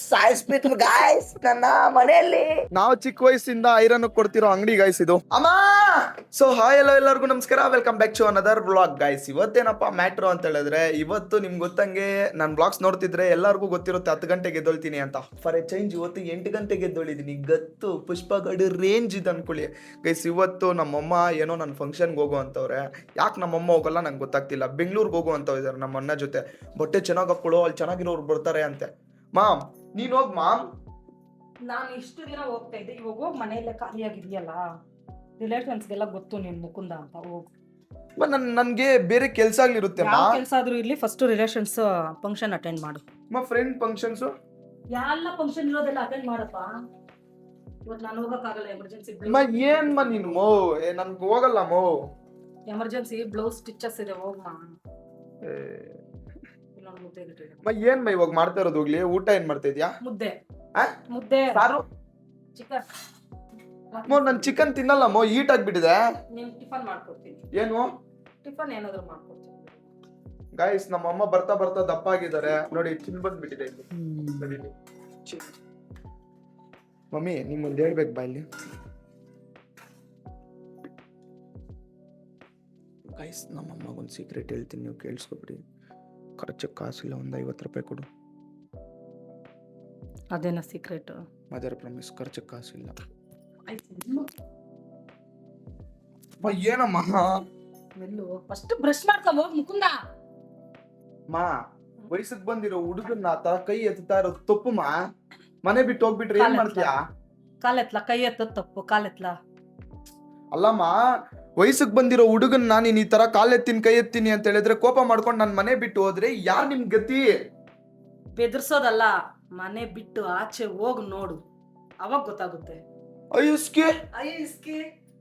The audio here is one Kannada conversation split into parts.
ಸಾಯಿಸ್ಬಿಟ್ರು ಗಾಯ್ಸ್ ನನ್ನ ಮನೆಯಲ್ಲಿ. ನಾವು ಚಿಕ್ಕ ವಯಸ್ಸಿಂದ ಐರನ್ ಕೊಡ್ತಿರೋ ಅಂಗಡಿ ಗಾಯ್ಸ್ ಇದು. ಅಮ್ಮ ಸೊ ಹಾಯ್ ಎಲ್ಲೋ ಎಲ್ಲರಿಗೂ ನಮಸ್ಕಾರ, welcome back to another vlog guys. ಇವತ್ತೇನಪ್ಪ ಮ್ಯಾಟ್ರು ಅಂತ ಹೇಳಿದ್ರೆ, ಇವತ್ತು ನಿಮ್ಗೆ ಗೊತ್ತಂಗೆ ನಾನು ಬ್ಲಾಗ್ಸ್ ನೋಡ್ತಿದ್ರೆ ಎಲ್ಲರಿಗೂ ಗೊತ್ತಿರುತ್ತೆ 10 ಗಂಟೆಗೆ ಎದ್ದೊಳ್ತೀನಿ ಅಂತ. ಫಾರ್ ಎ ಚೇಂಜ್ ಇವತ್ತು 8 ಗಂಟೆಗೆ ಎದ್ದೊಳಿದ್ದೀನಿ. ಗತ್ತು ಪುಷ್ಪಗಡು ರೇಂಜ್ ಇದು ಅನ್ಕೊಳ್ಳಿ ಗೈಸ್. ಇವತ್ತು ನಮ್ಮಮ್ಮ ಏನೋ ನನ್ನ ಫಂಕ್ಷನ್ಗೆ ಹೋಗೋ ಅಂತವ್ರೆ. ಯಾಕೆ ನಮ್ಮಮ್ಮ ಹೋಗಲ್ಲ ನಂಗೆ ಗೊತ್ತಾಗ್ತಿಲ್ಲ. ಬೆಂಗಳೂರಿಗೆ ಹೋಗೋ ಅಂತ ಇದ್ದಾರೆ ನಮ್ಮ ಅಣ್ಣ ಜೊತೆ. ಬಟ್ಟೆ ಚೆನ್ನಾಗಿ ಹಾಕೊಳ್ಳೋ, ಅಲ್ಲಿ ಚೆನ್ನಾಗಿರೋರು ಬರ್ತಾರೆ ಅಂತೆ. ಮಾಮ್ ನೀನ್ ಹೋಗ್ ಮಾಮ್. ನಾನು ಇಷ್ಟು ದಿನ ಹೋಗ್ತಾ ಇದ್ದೆ, ಇವಾಗ ಹೋಗಿ ಮನೆಯಲ್ಲೇ ಖಾಲಿಯಾಗಿದೆಯಲ್ಲ, ರಿಲೇಷನ್ಸ್ಗೆಲ್ಲ ಗೊತ್ತು ನೀನ್ ಮುಕುಂದ ಅಂತ. ಹೋಗು, ನನ್ಗೆ ಬೇರೆ ಕೆಲ್ಸ ಆಗ್ಲಿರುತ್ತೆ. ಯಾವ ಕೆಲಸ ಆದ್ರೂ ಇರ್ಲಿ, ಫಸ್ಟ್ ರಿಲೇಷನ್ಸ್ ಫಂಕ್ಷನ್ ಅಟೆಂಡ್ ಮಾಡು. ಫ್ರೆಂಡ್ ಫಂಕ್ಷನ್ಸ್ ಎಲ್ಲ ಫಂಕ್ಷನ್ ಇರೋದೆಲ್ಲ ಅಟೆಂಡ್ ಮಾಡಪ್ಪ. ಇವತ್ತು ನಾನು ಹೋಗಕ್ಕಾಗಲ್ಲ, ಎಮರ್ಜೆನ್ಸಿ ಏನ್ ನೀನು ಮೋ ನನ್ಗೆ ಹೋಗಲ್ಲ ಮೋ. ಎಮರ್ಜೆನ್ಸಿ ಬ್ಲೌಸ್ ಸ್ಟಿಚಸ್ ಇದೆ, ಹೋಗ್ಮಾ. ಏನ್ ಇವಾಗ ಮಾಡ್ತಾ ಇರೋದು? ಹೋಗ್ಲಿ, ಊಟ ಏನ್ ಮಾಡ್ತಾ ಇದ್ಯಾ? ಮುದ್ದೆ ಮುದ್ದೆ ಸಾರು ಚಿಕನ್. ನನ್ ಚಿಕನ್ ತಿನ್ನಲ್ಲ ಮೋ, ಈಟ್ ಆಗ್ಬಿಟ್ಟಿದೆ. ನೀನ್ ಟಿಫನ್ ಮಾಡ್ಕೊಡ್ತೀನಿ. ಏನು ಟಿಫನ್ ಏನಾದ್ರು ಮಾಡ್ಕೊಡ್ತೀನಿ ಗೈಸ್. ನಮ್ಮ ಅಮ್ಮ ಬರ್ತಾ ಬರ್ತಾ ದಪ್ಪ ಆಗಿದ್ದಾರೆ ನೋಡಿ, ಚಿನ್ ಬಂದ್ಬಿಟ್ಟಿದೆ ಇಲ್ಲಿ. ಮಮ್ಮಿ ನಿಮ್ಮೊಂದು ಹೇಳ್ಬೇಕು ಬಾ ಇಲ್ಲಿ. ಗೈಸ್ ನಮ್ಮಮ್ಮಗೊಂದು ಸೀಕ್ರೆಟ್ ಹೇಳ್ತೀನಿ, ನೀವು ಕೇಳಿಸ್ಕೊಬಿಡಿ. ಖರ್ಚಕ್ಕೆ ಕಾಸಿಲ್ಲ, ಒಂದು 50 ರೂಪಾಯಿ ಕೊಡು. ಅದೇನ ಸೀಕ್ರೆಟ್? ಮದರ್ ಪ್ರಾಮಿಸ್, ಖರ್ಚಕ್ಕೆ ಕಾಸಿಲ್ಲ. ಏನಮ್ಮ ಫಸ್ಟ್ ಬ್ರಷ್ ಮಾಡ್ಕೊ ಹೋಗ್ ಮುಕುಂದ. ಮಾ ವಯಸ್ಸಿಗೆ ಬಂದಿರೋ ಹುಡುಗನ್ನ ತರ ಕೈ ಎತ್ತಾ ಇರೋದು ತಪ್ಪು ಮಾ. ಮನೆ ಬಿಟ್ಟು ಹೋಗ್ಬಿಟ್ರೆ ಏನ್ ಮಾಡ್ತೀಯಾ? ಕಾಲೆತ್ಲ, ಕೈ ಎತ್ತದ ತಪ್ಪು, ಕಾಲೆತ್ಲ. ಅಲ್ಲಮ್ಮ, ವಯಸ್ಸಿಗೆ ಬಂದಿರೋ ಹುಡುಗನ್ನ ನೀನ್ ಈ ತರ ಕಾಲೆತ್ತೀನಿ ಕೈ ಎತ್ತೀನಿ ಅಂತ ಹೇಳಿದ್ರೆ ಕೋಪ ಮಾಡ್ಕೊಂಡು ನನ್ ಮನೆ ಬಿಟ್ಟು ಹೋದ್ರೆ ಯಾರ್ ನಿಮ್ ಗತಿ? ಬೆದರ್ಸೋದಲ್ಲ, ಮನೆ ಬಿಟ್ಟು ಆಚೆ ಹೋಗ್ ನೋಡು, ಅವಾಗ ಗೊತ್ತಾಗುತ್ತೆ. ಅಯ್ಯಸ್ಕೆ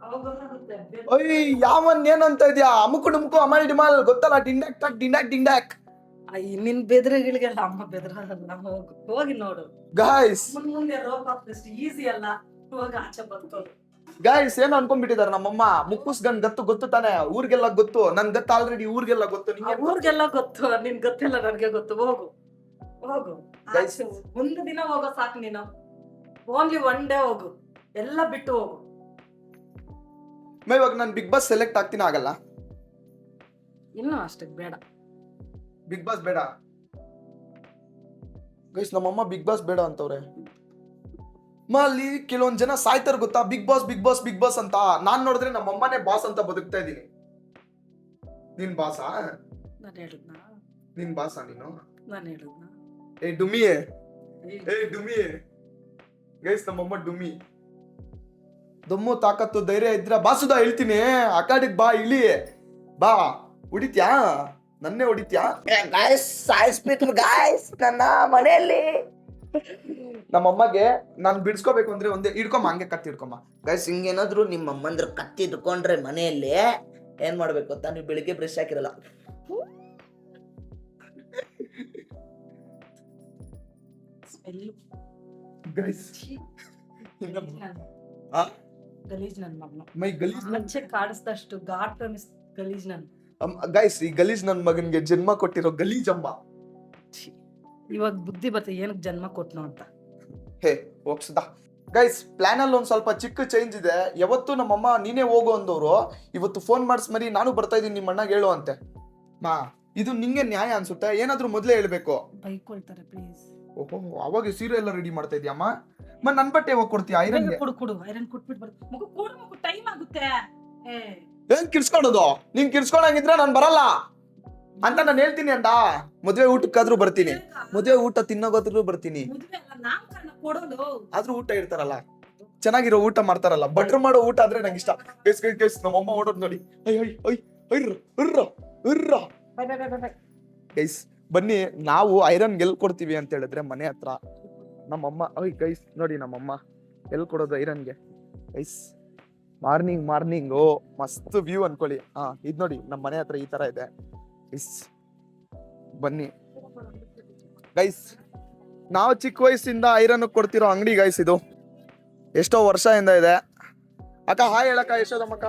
ಅವಾಗ ಗೊತ್ತಾಗುತ್ತೆ. ಅಯ್ಯ ಯಾವನ್ ಏನಂತ ಇದ್ಯಾ? ಅಮುಕು ಡುಮ್ಕು ಅಮಲ್ ಡಿಮಾಲ್ ಗೊತ್ತಲ್ಲ, ಡಿಂಡಾಕ್ ಟಾಕ್ ಡಿಂಡಾಕ್ ಡಿಂಡಾಕ್. ನಿನ್ ಬೆದರಿಗಳಿಗೆಲ್ಲ ಅಮ್ಮ ಬೆದರಲ್ಲ, ಹೋಗಿ ನೋಡು. ಗಾಯ್ಸ್ ಮುಂದೆ ರೋಪ್ ಹಾಕ್ದಷ್ಟು ಈಸಿ ಅಲ್ಲ, ಹೋಗಿ ಆಚೆ ಬರ್ತೋದು. ಗಾಯ್ಸ್ ಏನು ಅನ್ಕೊಂಡ್ಬಿಟ್ಟಿದಾರೆ ನಮ್ಮಮ್ಮ. ಮುಕ್ಕುಸ್ಗನ್ ಗತ್ತು ಗೊತ್ತು ತಾನೆ, ಊರ್ಗೆಲ್ಲ ಗೊತ್ತು. ನನ್ ಗತ್ತು ಆಲ್ರೆಡಿ ಊರ್ಗೆಲ್ಲ ಗೊತ್ತು. ಊರ್ಗೆಲ್ಲ ಗೊತ್ತು, ನಿನ್ ಗೊತ್ತಿಲ್ಲ, ನನ್ಗೆ ಗೊತ್ತು. ಹೋಗು ಹೋಗು, ಆಚೆ ಒಂದು ದಿನ ಹೋಗೋ ಸಾಕು ನೀನು. ಓನ್ಲಿ ಒನ್ ಡೇ ಹೋಗು, ಎಲ್ಲ ಬಿಟ್ಟು ಹೋಗು. ಇವಾಗ ನಾನು ಬಿಗ್ ಬಾಸ್ ಸೆಲೆಕ್ಟ್ ಆಗ್ತೀನಿ, ಆಗಲ್ಲ? ಇನ್ನು ಅಷ್ಟಕ್ಕೆ ಬೇಡ, ಬಿಗ್ ಬಾಸ್ ಬೇಡ ಗೈಸ್. ನಮ್ಮಮ್ಮ ಬಿಗ್ ಬಾಸ್ ಬೇಡ ಅಂತವ್ರೆ. ಅಲ್ಲಿ ಕೆಲವೊಂದ್ ಜನ ಸಾಯ್ತಾರ ಗೊತ್ತಾ, Bigg Boss Bigg Boss Bigg Boss ಅಂತ. ನಾನ್ ನೋಡಿದ್ರೆ ನಮ್ಮಮ್ಮನೇ ಬಾಸ್ ಅಂತ ಬದುಕ್ತಾ ಇದೀನಿ. ನಿನ್ ಬಾಸಾ? ನಾನು ಹೇಳಿದ್ನ? ನಿನ್ ಬಾಸಾ ನೀನು? ನಾನು ಹೇಳಿದ್ನ? ಏ ಡುಮಿಯೇ, ಏ ಡುಮಿಯೇ ಗೈಸ್, ನಮ್ಮಮ್ಮ ಡುಮಿ. ದಮ್ಮು ತಾಕತ್ತು ಧೈರ್ಯ ಇದ್ರ ಬಾಸುದ ಹೇಳ್ತೀನಿ. ಅಕಾಡಿಗ್ ಬಾ, ಇಳಿ ಬಾ. ಹೊಡಿತ್ಯಾ? ನನ್ನೇ ಹೊಡಿತ್ಯಾ? ಗಾಯ್ಸ್ ಸಾಯಿಸ್ಬಿಟ್ರು ಗಾಯ್ಸ್ ನನ್ನ ಮನೆಯಲ್ಲಿ. ನಮ್ಮಮ್ಮಗೆ ನಾನು ಬಿಡ್ಸ್ಕೋಬೇಕು ಅಂದ್ರೆ ಒಂದೇ ಹಿಡ್ಕೊಮ್ಮ, ಹಂಗೆ ಕತ್ತಿ ಹಿಡ್ಕೊಮ್ಮ. ಗೈಸ್ ಹಿಂಗೇನಾದ್ರು ನಿಮ್ಮ ಅಮ್ಮಂದ್ರ ಕತ್ತಿ ಹಿಡ್ಕೊಂಡ್ರೆ ಮನೆಯಲ್ಲಿ ಏನ್ ಮಾಡ್ಬೇಕು ಅಂತ, ನೀವು ಬೆಳಿಗ್ಗೆ ಬ್ರಷ್ ಹಾಕಿರಲ್ಲ. ಗೈಸ್ ಗಲೀಜ್ ನನ್ ಮಗನು, ಮೈ ಗಲೀಜ್ ಮುಂಚೆ ಕಾಡಿಸ್ದಷ್ಟು ಗಾಡ್ ಪ್ರಮಿಸ್ ಗಲೀಜ್ ನನ್. ಗೈಸ್ ಈ ಗಲೀಜ್ ನನ್ ಮಗನ್ಗೆ ಜನ್ಮ ಕೊಟ್ಟಿರೋ ಗಲೀಜಮ್ಮ. ಇವಾಗ ಬುದ್ಧಿ ಬರ್ತದೆ ಏನಕ್ಕೆ ಜನ್ಮ ಕೊಟ್ನು ಅಂತ. ಹೇ ಹೋಗ್ಸದ. ಗೈಸ್ ಪ್ಲಾನ್ ಅಲ್ಲಿ ಒಂದ್ ಸ್ವಲ್ಪ ಚಿಕ್ಕ ಚೇಂಜ್ ಇದೆ. ಯಾವತ್ತು ನಮ್ಮಮ್ಮ ನೀನೇ ಹೋಗು ಅಂದವ್ರು, ಇವತ್ತು ಫೋನ್ ಮಾಡಿಸ್ ಮರಿ ನಾನು ಬರ್ತಾ ಇದೀನಿ ನಿಮ್ಮ ಅಣ್ಣಗೆ ಹೇಳು ಅಂತೆ. ಮಾ ಇದು ನಿಂಗೆ ನ್ಯಾಯ ಅನ್ಸುತ್ತೆ? ಏನಾದ್ರೂ ಮೊದ್ಲೇ ಹೇಳ್ಬೇಕು. ಬೈಕೊಳ್ತಾರೆ ಪ್ಲೀಸ್. ಓಹೋ, ಅವಾಗ ಸೀರೆ ಎಲ್ಲ ರೆಡಿ ಮಾಡ್ತಾ ಇದೀಯಮ್ಮ. ನನ್ ಬಟ್ಟೆ ಹೋಗಿ ಕೊಡ್ತೀಯ ಐರನ್? ಕೊಡು ಐರನ್ ಕೊಟ್ಬಿಟ್ಟು ಬರ್ತೀನಿ. ಮಗು ಕೊಡು, ಮಗು ಟೈಮ್ ಆಗುತ್ತೆ. ಏನ್ ಕಿರ್ಸ್ಕೊಳೋದು? ನೀನ್ ಕಿರ್ಸ್ಕೊಳಂಗಿದ್ರೆ ನಾನ್ ಬರಲ್ಲ ಅಂತ ನಾನು ಹೇಳ್ತೀನಿ ಅಂದ. ಮದ್ವೆ ಊಟಕ್ಕಾದ್ರೂ ಬರ್ತೀನಿ, ಮದ್ವೆ ಊಟ ತಿನ್ನೋಗಾದ್ರೂ ಬರ್ತೀನಿ. ಆದ್ರೂ ಊಟ ಇರ್ತಾರಲ್ಲ, ಚೆನ್ನಾಗಿರೋ ಊಟ ಮಾಡ್ತಾರಲ್ಲ, ಬಟ್ರ್ ಮಾಡೋ ಊಟ ಅಂದ್ರೆ ನಂಗೆ ಇಷ್ಟ. ಗೈಸ್ ನಮ್ಮಮ್ಮ ಓಡೋದ್ ನೋಡಿ. ಗೈಸ್ ಬನ್ನಿ, ನಾವು ಐರನ್ ಗೆಲ್ ಕೊಡ್ತೀವಿ ಅಂತ ಹೇಳಿದ್ರೆ ಮನೆ ಹತ್ರ ನಮ್ಮಮ್ಮ. ಗೈಸ್ ನೋಡಿ ನಮ್ಮಮ್ಮ ಎಲ್ ಕೊಡೋದು ಐರನ್ಗೆ. ಗೈಸ್ ಮಾರ್ನಿಂಗು ಮಸ್ತ್ ವ್ಯೂ ಅನ್ಕೊಳ್ಳಿ. ಇದ್ ನೋಡಿ ನಮ್ಮ ಮನೆ ಹತ್ರ ಈ ತರ ಇದೆ. ಗೈಸ್ ಬನ್ನಿ ಗೈಸ್, ನಾವು ಚಿಕ್ಕ ವಯಸ್ಸಿಂದ ಐರನ್ ಕೊಡ್ತಿರೋ ಅಂಗಡಿ ಗೈಸ್ ಇದು. ಎಷ್ಟೋ ವರ್ಷದಿಂದ ಇದೆ. ಅಕ್ಕ ಹಾಯ್ ಹೇಳಕ್ಕ, ಯಶೋದಮ್ಮಕ್ಕ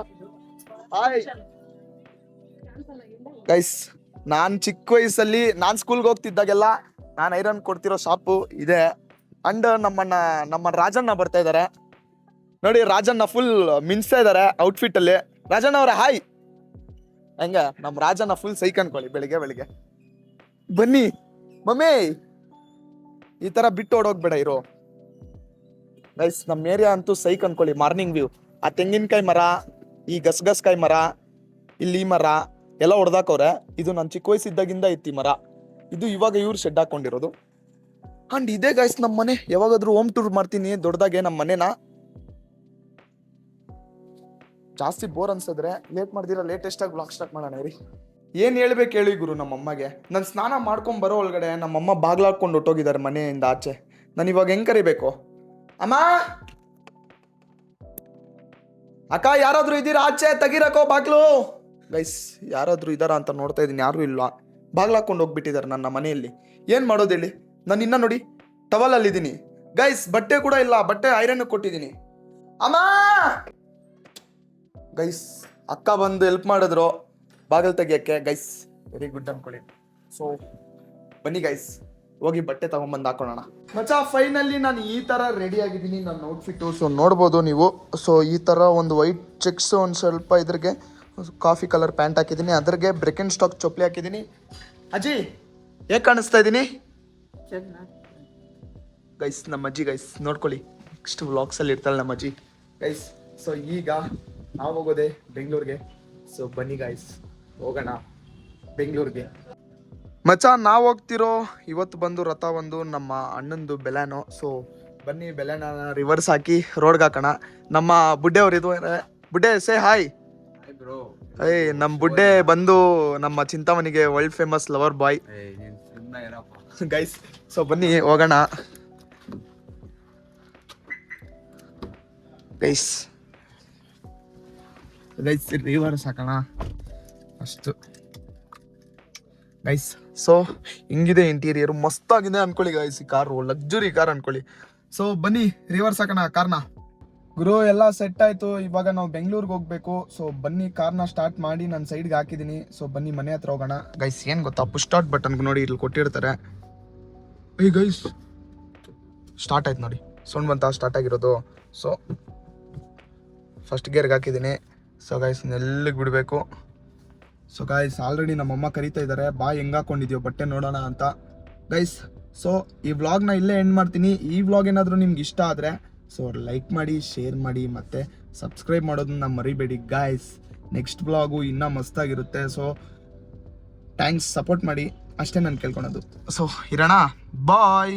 ಹಾಯ್. ಗೈಸ್ ನಾನ್ ಚಿಕ್ಕ ವಯಸ್ಸಲ್ಲಿ ನಾನ್ ಸ್ಕೂಲ್ಗೆ ಹೋಗ್ತಿದ್ದಾಗೆಲ್ಲ ನಾನು ಐರನ್ ಕೊಡ್ತಿರೋ ಶಾಪು ಇದೆ. ಅಂಡ್ ನಮ್ಮ ರಾಜಣ್ಣ ಬರ್ತಾ ಇದ್ದಾರೆ ನೋಡಿ. ರಾಜಣ್ಣ ಫುಲ್ ಮಿನ್ಸ್ತಾ ಇದ್ದಾರೆ ಔಟ್ಫಿಟ್ ಅಲ್ಲಿ. ರಾಜಣ್ಣ ಅವ್ರೆ ಹಾಯ್. ಹೆಂಗ ನಮ್ಮ ರಾಜಣ್ಣ ಫುಲ್ ಸೈಕ್ ಅನ್ಕೊಳ್ಳಿ ಬೆಳಿಗ್ಗೆ ಬನ್ನಿ ಮಮ್ಮಿ. ಈ ತರ ಬಿಟ್ಟು ಓಡೋಗ್ಬೇಡ ಇರೋ ಗೈಸ್. ನಮ್ಮ ಏರಿಯಾ ಅಂತೂ ಸೈಕ್ ಅನ್ಕೊಳ್ಳಿ. ಮಾರ್ನಿಂಗ್ ವ್ಯೂ, ಆ ತೆಂಗಿನಕಾಯಿ ಮರ, ಈ ಗಸಗಸಕಾಯಿ ಮರ, ಇಲ್ಲಿ ಮರ ಎಲ್ಲ ಹೊಡೆದಾಕವ್ರೆ. ಇದು ನಾನು ಚಿಕ್ಕ ವಯಸ್ಸಿದ್ದಾಗಿಂದ ಇತ್ತು ಈ ಮರ. ಇದು ಇವಾಗ ಇವ್ರು ಶೆಡ್ ಹಾಕೊಂಡಿರೋದು. ಅಂಡ್ ಇದೇ ಗೈಸ್ ನಮ್ಮ ಮನೆ. ಯಾವಾಗಾದ್ರೂ ಹೋಮ್ ಟೂರ್ ಮಾಡ್ತೀನಿ ದೊಡ್ಡದಾಗೆ ನಮ್ಮ ಮನೆನ. ಜಾಸ್ತಿ ಬೋರ್ ಅನ್ಸಿದ್ರೆ ಲೇಟ್ ಮಾಡ್ದಿರ ಲೇಟೆಸ್ಟ್ ಆಗಿ ಬ್ಲಾಗ್ ಸ್ಟಾರ್ಟ್ ಮಾಡೋಣ ರೀ. ಏನ್ ಹೇಳ್ಬೇಕು ಹೇಳಿ ಗುರು ನಮ್ಮಮ್ಮಗೆ. ನಾನು ಸ್ನಾನ ಮಾಡ್ಕೊಂಡ್ ಬರೋ ಒಳಗಡೆ ನಮ್ಮಮ್ಮ ಬಾಗ್ಲಾಕೊಂಡು ಹೊಟ್ಟೋಗಿದ್ದಾರೆ ಮನೆಯಿಂದ ಆಚೆ. ನಾನು ಇವಾಗ ಹೆಂಗ್ ಕರಿಬೇಕು? ಅಮ್ಮ, ಅಕ್ಕ ಯಾರಾದ್ರೂ ಇದ್ದೀರಾ ಆಚೆ? ತೆಗಿರಕೋ ಬಾಗ್ಲು. ಗೈಸ್ ಯಾರಾದ್ರೂ ಇದಾರ ಅಂತ ನೋಡ್ತಾ ಇದೀನಿ, ಯಾರು ಇಲ್ಲ. ಬಾಗ್ಲಾಕೊಂಡು ಹೋಗ್ಬಿಟ್ಟಿದ್ದಾರೆ ನನ್ನ ಮನೆಯಲ್ಲಿ. ಏನ್ ಮಾಡೋದು ಹೇಳಿ? ನಾನು ಇನ್ನ ನೋಡಿ ಟವಲ್ ಅಲ್ಲಿ ಇದ್ದೀನಿ ಗೈಸ್. ಬಟ್ಟೆ ಕೂಡ ಇಲ್ಲ, ಬಟ್ಟೆ ಐರನ್ ಕೊಟ್ಟಿದ್ದೀನಿ. ಅಮ್ಮ ಗೈಸ್, ಅಕ್ಕ ಬಂದು ಹೆಲ್ಪ್ ಮಾಡಿದ್ರು ಬಾಗಿಲು ತೆಗಿಯಕ್ಕೆ ಗೈಸ್. ವೆರಿ ಗುಡ್ ಅನ್ಕೊಳ್ಳಿ. ಸೊ ಬನ್ನಿ ಗೈಸ್, ಹೋಗಿ ಬಟ್ಟೆ ತಗೊಂಡ್ಬಂದು ಹಾಕೊಳ್ಳೋಣ. ಮಚ್ಚ ಫೈನಲಿ ನಾನು ಈ ತರ ರೆಡಿ ಆಗಿದ್ದೀನಿ ನನ್ನ ಔಟ್ಫಿಟ್. ಸೊ ನೋಡ್ಬೋದು ನೀವು. ಸೊ ಈ ತರ ಒಂದು ವೈಟ್ ಚೆಕ್ಸ್, ಒಂದು ಸ್ವಲ್ಪ ಇದ್ರಿಗೆ ಕಾಫಿ ಕಲರ್ ಪ್ಯಾಂಟ್ ಹಾಕಿದ್ದೀನಿ, ಅದ್ರಿಗೆ ಬ್ರೆಕೆನ್ ಸ್ಟಾಕ್ ಚೊಪ್ಲಿ ಹಾಕಿದ್ದೀನಿ. ಅಜ್ಜಿ ಹೇಗೆ ಕಾಣಿಸ್ತಾ ಇದ್ದೀನಿ ಗೈಸ್? ನಮ್ಮ ಅಜ್ಜಿ ಗೈಸ್ ನೋಡ್ಕೊಳ್ಳಿ, ನೆಕ್ಸ್ಟ್ ವ್ಲಾಗ್ಸಲ್ಲಿ ಇರ್ತಾಳೆ ನಮ್ಮ ಅಜ್ಜಿ ಗೈಸ್. ಸೊ ಈಗ ನಾವು ಹೋಗೋದೆ ಬೆಂಗಳೂರಿಗೆ. ಸೊ ಬನ್ನಿ ಗೈಸ್, ಹೋಗೋಣ ಬೆಂಗಳೂರಿಗೆ. ಮಚ್ಚ ನಾವು ಹೋಗ್ತಿರೋ ಇವತ್ತು ಬಂದು ರಥ ಒಂದು ನಮ್ಮ ಅಣ್ಣಂದು ಬೆಲಾನೋ. ಸೊ ಬನ್ನಿ ಬೆಲಾನ ರಿವರ್ಸ್ ಹಾಕಿ ರೋಡ್ಗೆ ಹಾಕೋಣ. ನಮ್ಮ ಬುಡ್ಡೆ ಅವ್ರು ಇದು ಬುಡ್ಡೆ ಸೇ ಹಾಯ್. ಏಯ್ ನಮ್ಮ ಬುಡ್ಡೆ ಬಂದು ನಮ್ಮ ಚಿಂತಾಮಣಿಗೆ world famous lover boy guys. So ಬನ್ನಿ ಹೋಗೋಣ ಗೈಸ್. ಗೈಸ್ ರಿವರ್ಸ್ ಹಾಕೋಣ ಅಷ್ಟು ಗೈಸ್. ಸೊ ಹಿಂಗಿದೆ ಇಂಟೀರಿಯರ್, ಮಸ್ತಾಗಿದೆ ಅನ್ಕೊಳ್ಳಿ ಗೈಸ್. ಈ ಕಾರು ಲಕ್ಸುರಿ ಕಾರ್ ಅನ್ಕೊಳ್ಳಿ. ಸೊ ಬನ್ನಿ ರಿವರ್ಸ್ ಹಾಕೋಣ ಕಾರ್ನ. ಗುರು ಎಲ್ಲ ಸೆಟ್ ಆಯ್ತು, ಇವಾಗ ನಾವು ಬೆಂಗಳೂರಿಗೆ ಹೋಗ್ಬೇಕು. ಸೊ ಬನ್ನಿ ಕಾರ್ನ ಸ್ಟಾರ್ಟ್ ಮಾಡಿ ನಾನು ಸೈಡ್ಗೆ ಹಾಕಿದ್ದೀನಿ. ಸೊ ಬನ್ನಿ ಮನೆ ಹತ್ರ ಹೋಗೋಣ ಗೈಸ್. ಏನು ಗೊತ್ತಾ, ಪುಷ್ ಸ್ಟಾರ್ಟ್ ಬಟನ್ ನೋಡಿ ಇಲ್ಲಿ ಕೊಟ್ಟಿರ್ತಾರೆ. ಈ ಗೈಸ್ ಸ್ಟಾರ್ಟ್ ಆಯ್ತು ನೋಡಿ, ಸೌಂಡ್ ಬಂತ ಸ್ಟಾರ್ಟ್ ಆಗಿರೋದು. ಸೊ ಫಸ್ಟ್ ಗೇರ್ಗೆ ಹಾಕಿದ್ದೀನಿ. ಸೊ ಗೈಸ್ ನೆಲ್ಲಿಗೆ ಬಿಡಬೇಕು. ಸೊ ಗೈಸ್ ಆಲ್ರೆಡಿ ನಮ್ಮಮ್ಮ ಕರೀತಾ ಇದ್ದಾರೆ, ಬಾ ಹೆಂಗೆ ಹಾಕೊಂಡಿದ್ಯೋ ಬಟ್ಟೆ ನೋಡೋಣ ಅಂತ ಗೈಸ್. ಸೊ ಈ ವ್ಲಾಗ್ನ ಇಲ್ಲೇ ಎಂಡ್ ಮಾಡ್ತೀನಿ. ಈ ವ್ಲಾಗ್ ಏನಾದರೂ ನಿಮ್ಗೆ ಇಷ್ಟ ಆದರೆ ಸೊ ಲೈಕ್ ಮಾಡಿ, ಶೇರ್ ಮಾಡಿ, ಮತ್ತು ಸಬ್ಸ್ಕ್ರೈಬ್ ಮಾಡೋದನ್ನ ಮರಿಬೇಡಿ ಗೈಸ್. ನೆಕ್ಸ್ಟ್ ವ್ಲಾಗು ಇನ್ನೂ ಮಸ್ತಾಗಿರುತ್ತೆ. ಸೊ ಥ್ಯಾಂಕ್ಸ್, ಸಪೋರ್ಟ್ ಮಾಡಿ ಅಷ್ಟೇ ನಾನು ಕೇಳ್ಕೊಳೋದು. ಸೊ ಇರೋಣ, ಬಾಯ್.